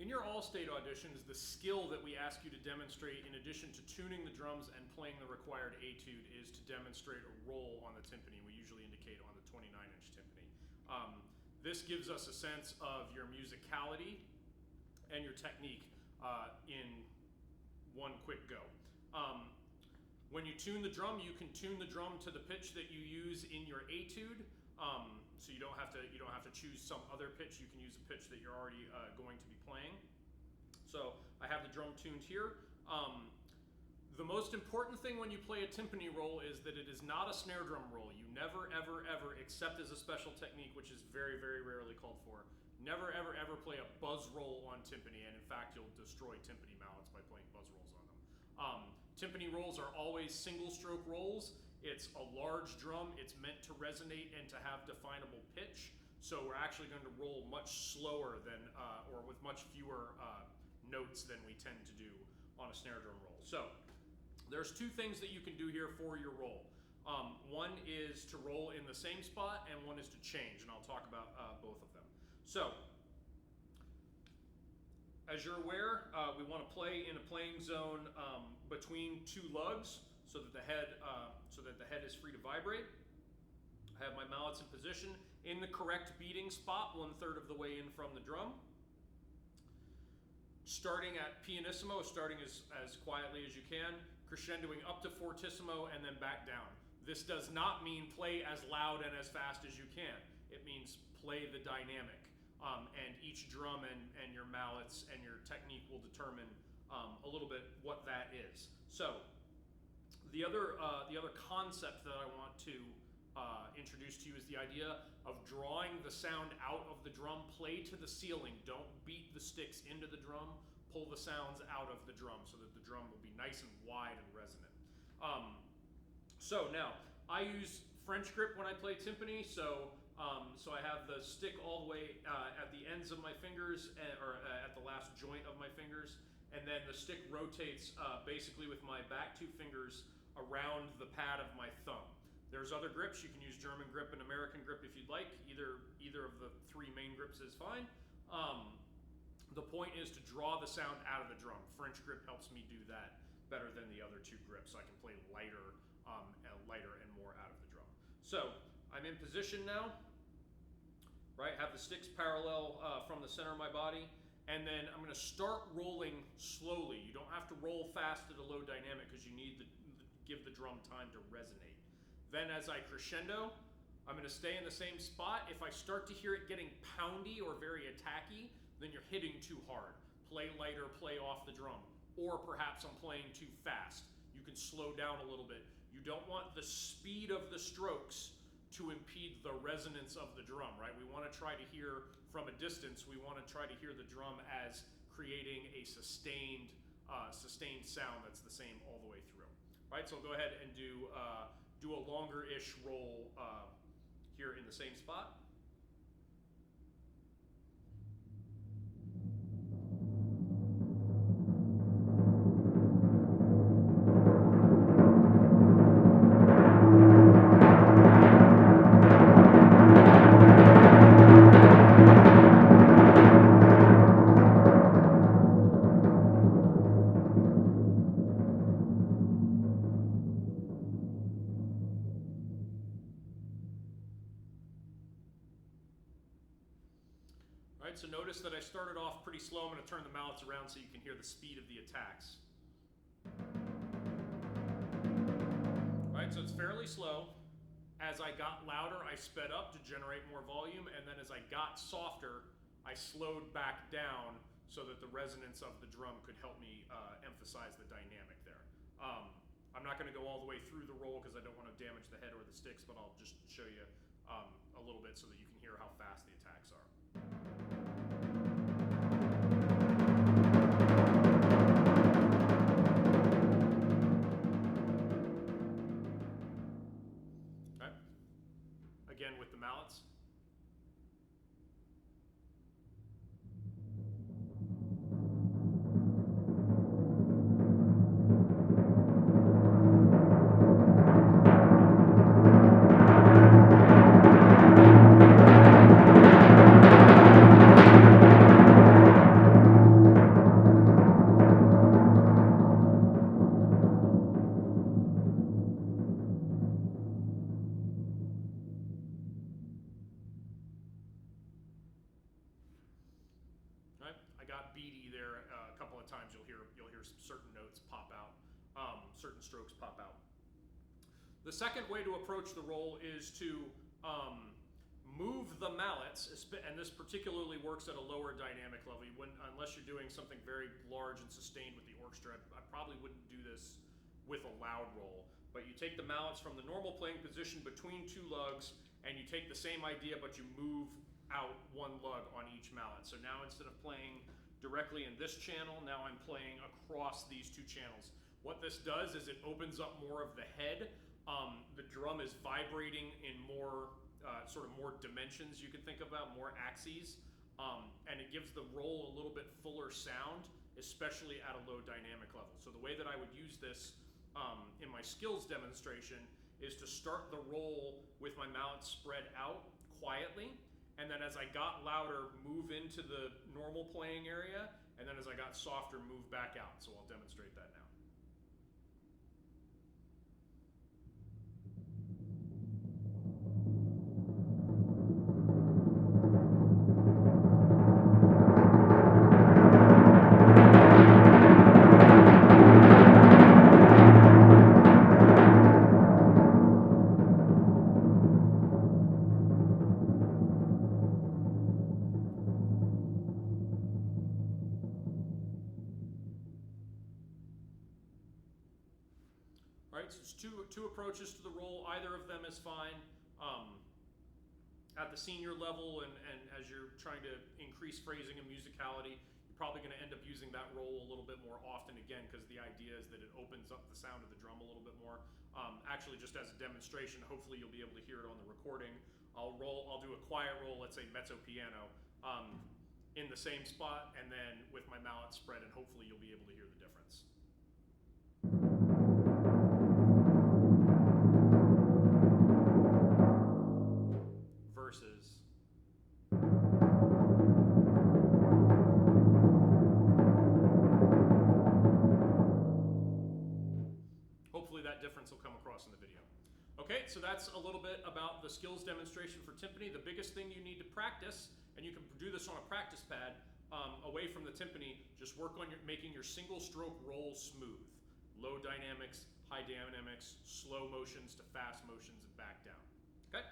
In your all-state auditions, the skill that we ask you to demonstrate, in addition to tuning the drums and playing the required etude, is to demonstrate a roll on the timpani. We usually indicate on the 29-inch timpani. This gives us a sense of your musicality and your technique in one quick go. When you tune the drum, you can tune the drum to the pitch that you use in your etude. So you don't have to choose some other pitch. You can use a pitch that you're already going to be playing. So I have the drum tuned here. The most important thing when you play a timpani roll is that it is not a snare drum roll. You never, ever, ever, except as a special technique, which is very, very rarely called for, never, ever, ever play a buzz roll on timpani. And in fact, you'll destroy timpani mallets by playing buzz rolls on them. Timpani rolls are always single stroke rolls. It's a large drum. It's meant to resonate and to have definable pitch. So we're actually going to roll much slower than, or with much fewer notes than we tend to do on a snare drum roll. So there's two things that you can do here for your roll. One is to roll in the same spot, and one is to change, and I'll talk about both of them. So, as you're aware, we want to play in a playing zone between two lugs, so that the head is free to vibrate. I have my mallets in position in the correct beating spot, 1/3 of the way in from the drum. Starting at pianissimo, starting as quietly as you can, crescendoing up to fortissimo, and then back down. This does not mean play as loud and as fast as you can. It means play the dynamic. And each drum and your mallets and your technique will determine a little bit what that is. So the other concept that I want to introduce to you is the idea of drawing the sound out of the drum. Play to the ceiling. Don't beat the sticks into the drum. Pull the sounds out of the drum so that the drum will be nice and wide and resonant. So now, I use French grip when I play timpani, so I have the stick all the way at the ends of my fingers, or at the last joint of my fingers, and then the stick rotates basically with my back two fingers around the pad of my thumb. There's other grips. You can use German grip and American grip if you'd like. Either of the three main grips is fine. The point is to draw the sound out of the drum. French grip helps me do that better than the other two grips. I can play lighter and more out of the drum. So I'm in position now, right? Have the sticks parallel from the center of my body, and then I'm going to start rolling slowly. You don't have to roll fast at a low dynamic because you need to give the drum time to resonate. Then as I crescendo, I'm going to stay in the same spot. If I start to hear it getting poundy or very attacky, then you're hitting too hard. Play lighter, play off the drum. Or perhaps I'm playing too fast. You can slow down a little bit. You don't want the speed of the strokes to impede the resonance of the drum, right? We want to try to hear from a distance. We want to try to hear the drum as creating a sustained sound that's the same all the way through. Right, so I'll go ahead and do a longer-ish roll here in the same spot. So notice that I started off pretty slow. I'm going to turn the mallets around so you can hear the speed of the attacks. Right, so it's fairly slow. As I got louder, I sped up to generate more volume, and then as I got softer, I slowed back down so that the resonance of the drum could help me emphasize the dynamic there. I'm not going to go all the way through the roll because I don't want to damage the head or the sticks, but I'll just show you a little bit so that you can hear how fast the attacks are. Okay. Again with the mallets. there's certain notes pop out, certain strokes pop out. The second way to approach the roll is to move the mallets, and this particularly works at a lower dynamic level. Unless you're doing something very large and sustained with the orchestra, I probably wouldn't do this with a loud roll. But you take the mallets from the normal playing position between two lugs, and you take the same idea, but you move out one lug on each mallet. So now instead of playing directly in this channel, now I'm playing across these two channels. What this does is it opens up more of the head. The drum is vibrating in more sort of more dimensions you can think about, more axes, and it gives the roll a little bit fuller sound, especially at a low dynamic level. So the way that I would use this in my skills demonstration is to start the roll with my mallet spread out quietly, and then as I got louder, move into the normal playing area, and then as I got softer, move back out. So I'll demonstrate that now. So it's two approaches to the roll. Either of them is fine. At the senior level, and as you're trying to increase phrasing and musicality, you're probably going to end up using that roll a little bit more often again, because the idea is that it opens up the sound of the drum a little bit more. Actually, just as a demonstration, hopefully you'll be able to hear it on the recording. I'll do a quiet roll, let's say mezzo piano, in the same spot, and then with my mallet spread, and hopefully you'll be able to hear the difference. Versus. Hopefully that difference will come across in the video. Okay, so that's a little bit about the skills demonstration for timpani. The biggest thing you need to practice, and you can do this on a practice pad away from the timpani, just work on making your single stroke roll smooth. Low dynamics, high dynamics, slow motions to fast motions, and back down. Okay?